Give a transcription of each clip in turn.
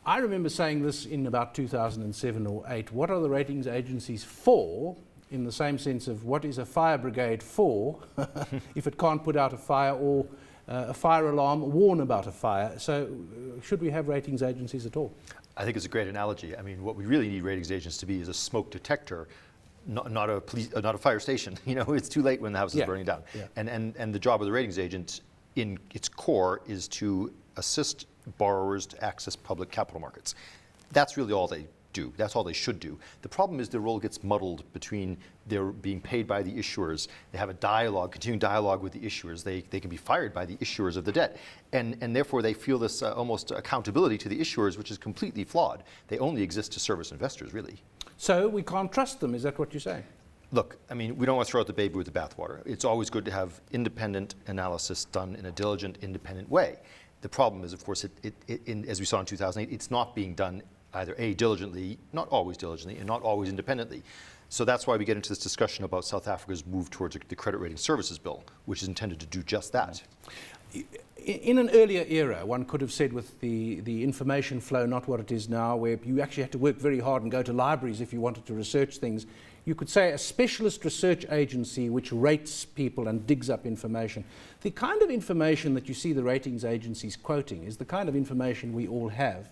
I remember saying this in about 2007 or 8. What are the ratings agencies for? In the same sense of what is a fire brigade for if it can't put out a fire, or a fire alarm warn about a fire. So should we have ratings agencies at all? I think it's a great analogy. I mean, what we really need ratings agents to be is a smoke detector, not a fire station. You know, it's too late when the house is burning down. Yeah. And the job of the ratings agent in its core is to assist borrowers to access public capital markets. That's really all they do. That's all they should do. The problem is their role gets muddled between they're being paid by the issuers, they have a dialogue, continuing dialogue with the issuers, they can be fired by the issuers of the debt, and therefore they feel this almost accountability to the issuers, which is completely flawed. They only exist to service investors, really. So we can't trust them, is that what you're saying? Look, I mean, we don't want to throw out the baby with the bathwater. It's always good to have independent analysis done in a diligent, independent way. The problem is, of course, as we saw in 2008, it's not being done either A, diligently, not always diligently, and not always independently. So that's why we get into this discussion about South Africa's move towards the Credit Rating Services Bill, which is intended to do just that. In an earlier era, one could have said with the information flow, not what it is now, where you actually had to work very hard and go to libraries if you wanted to research things, you could say a specialist research agency which rates people and digs up information. The kind of information that you see the ratings agencies quoting is the kind of information we all have.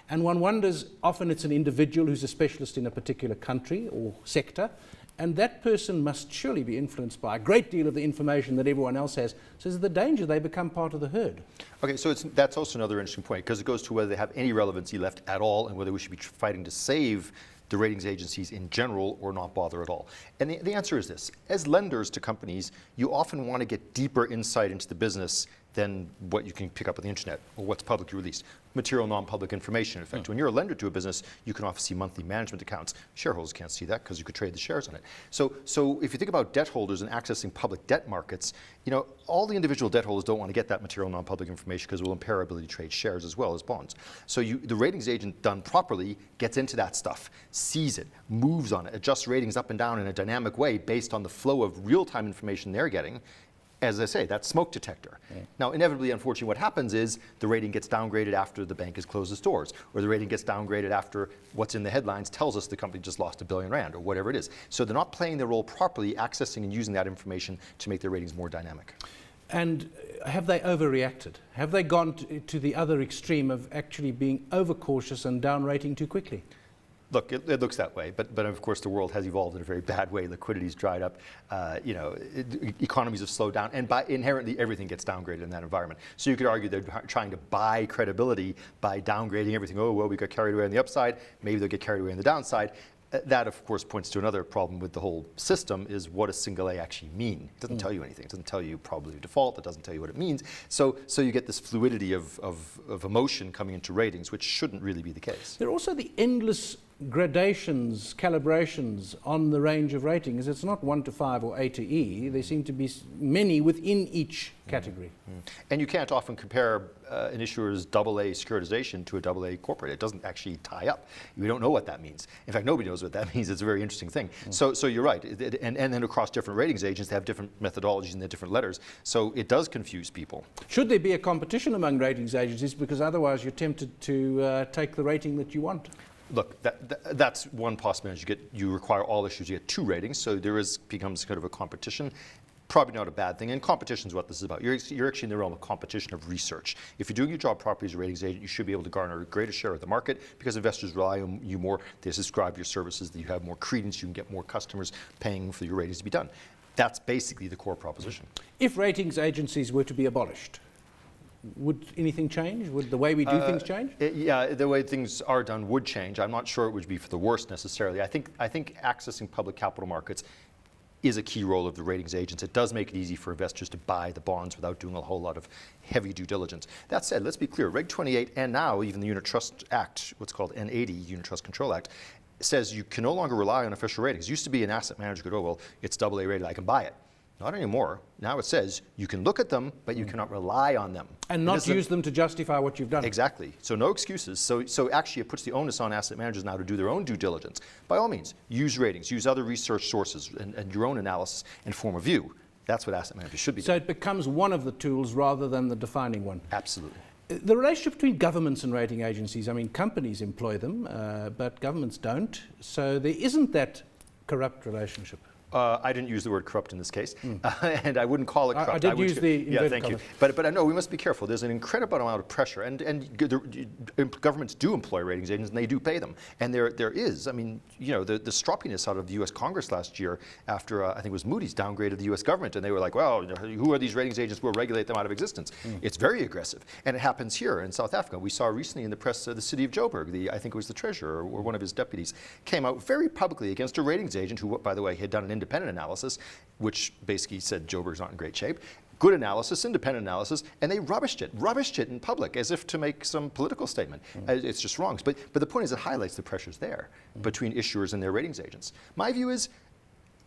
And one wonders, often it's an individual who's a specialist in a particular country or sector, and that person must surely be influenced by a great deal of the information that everyone else has. So there's the danger they become part of the herd. Okay, so that's also another interesting point, because it goes to whether they have any relevancy left at all and whether we should be fighting to save the ratings agencies in general or not bother at all. And the answer is this. As lenders to companies, you often want to get deeper insight into the business than what you can pick up on the internet or what's publicly released. Material non-public information, in effect. When you're a lender to a business, you can often see monthly management accounts. Shareholders can't see that because you could trade the shares on it. So if you think about debt holders and accessing public debt markets, you know, all the individual debt holders don't want to get that material non-public information because it will impair our ability to trade shares as well as bonds. So the ratings agent done properly gets into that stuff, sees it, moves on it, adjusts ratings up and down in a dynamic way based on the flow of real-time information they're getting. As I say, that's smoke detector. Yeah. Now, inevitably, unfortunately, what happens is the rating gets downgraded after the bank has closed its doors, or the rating gets downgraded after what's in the headlines tells us the company just lost $1 billion, or whatever it is. So they're not playing their role properly, accessing and using that information to make their ratings more dynamic. And have they overreacted? Have they gone to the other extreme of actually being overcautious and down-rating too quickly? Look, it looks that way, but of course the world has evolved in a very bad way. Liquidity's dried up, economies have slowed down, and inherently everything gets downgraded in that environment. So you could argue they're trying to buy credibility by downgrading everything. Oh, well, we got carried away on the upside, maybe they'll get carried away on the downside. That, of course, points to another problem with the whole system, is what does single A actually mean? It doesn't tell you anything. It doesn't tell you probability of default. It doesn't tell you what it means. So you get this fluidity of emotion coming into ratings, which shouldn't really be the case. There are also the endless gradations, calibrations on the range of ratings. It's not 1 to 5 or A to E. There seem to be many within each category. And you can't often compare an issuer's AA securitization to a AA corporate. It doesn't actually tie up. We don't know what that means. In fact, nobody knows what that means. It's a very interesting thing. So you're right. And then across different ratings agents, they have different methodologies and they're different letters. So it does confuse people. Should there be a competition among ratings agencies? Because otherwise you're tempted to take the rating that you want. Look, that's one possibility. You require all issues. You get 2 ratings, so becomes kind of a competition. Probably not a bad thing, and competition is what this is about. You're actually in the realm of competition of research. If you're doing your job properly as a ratings agent, you should be able to garner a greater share of the market because investors rely on you more. They subscribe to your services, that you have more credence, you can get more customers paying for your ratings to be done. That's basically the core proposition. If ratings agencies were to be abolished, would anything change? Would the way we do things change? Yeah, the way things are done would change. I'm not sure it would be for the worst necessarily. I think accessing public capital markets is a key role of the ratings agents. It does make it easy for investors to buy the bonds without doing a whole lot of heavy due diligence. That said, let's be clear, Reg 28 and now even the Unit Trust Act, what's called N80, Unit Trust Control Act, says you can no longer rely on official ratings. It used to be an asset manager could, oh, well, it's AA rated, I can buy it. Not anymore. Now it says you can look at them, but you cannot rely on them. And not use them to justify what you've done. Exactly. So no excuses. So actually it puts the onus on asset managers now to do their own due diligence. By all means, use ratings, use other research sources and your own analysis and form a view. That's what asset managers should be doing. So it becomes one of the tools rather than the defining one. Absolutely. The relationship between governments and rating agencies, I mean, companies employ them, but governments don't. So there isn't that corrupt relationship. I didn't use the word corrupt in this case, and I wouldn't call it corrupt. I did use the yeah, thank you. But I know we must be careful. There's an incredible amount of pressure, and governments do employ ratings agents, and they do pay them. And there is, I mean, you know, the stroppiness out of the U.S. Congress last year after I think it was Moody's downgraded the U.S. government, and they were like, well, who are these ratings agents? We'll regulate them out of existence. It's very aggressive, and it happens here in South Africa. We saw recently in the press the city of Joburg, I think it was the treasurer or one of his deputies, came out very publicly against a ratings agent who, by the way, had done an independent analysis, which basically said Joburg's not in great shape. Good analysis, independent analysis, and they rubbished it in public as if to make some political statement. It's just wrong. But the point is it highlights the pressures there between issuers and their ratings agents. My view is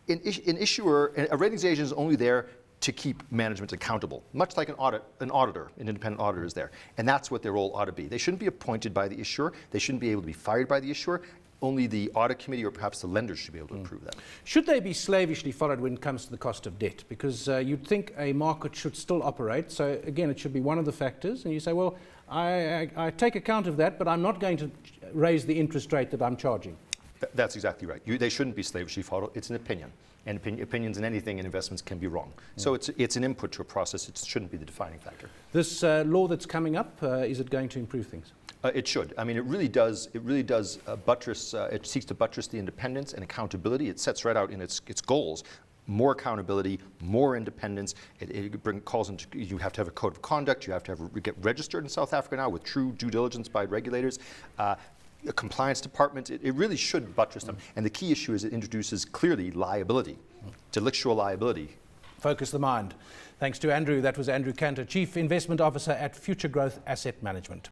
a ratings agent is only there to keep management accountable, much like an auditor, an independent auditor is there. And that's what their role ought to be. They shouldn't be appointed by the issuer. They shouldn't be able to be fired by the issuer. Only the audit committee or perhaps the lenders should be able to approve that. Should they be slavishly followed when it comes to the cost of debt? Because you'd think a market should still operate. So again, it should be one of the factors. And you say, well, I take account of that, but I'm not going to raise the interest rate that I'm charging. That's exactly right. They shouldn't be slavishly followed. It's an opinion. And opinions in anything in investments can be wrong. So it's an input to a process. It shouldn't be the defining factor. This law that's coming up, is it going to improve things? It should. I mean, it really does. It really does buttress. It seeks to buttress the independence and accountability. It sets right out in its goals: more accountability, more independence. It calls into. You have to have a code of conduct. You have to get registered in South Africa now with true due diligence by regulators. A compliance department. It really should buttress them. And the key issue is it introduces clearly liability, delictual liability. Focus the mind. Thanks to Andrew. That was Andrew Canter, Chief Investment Officer at Futuregrowth Asset Management.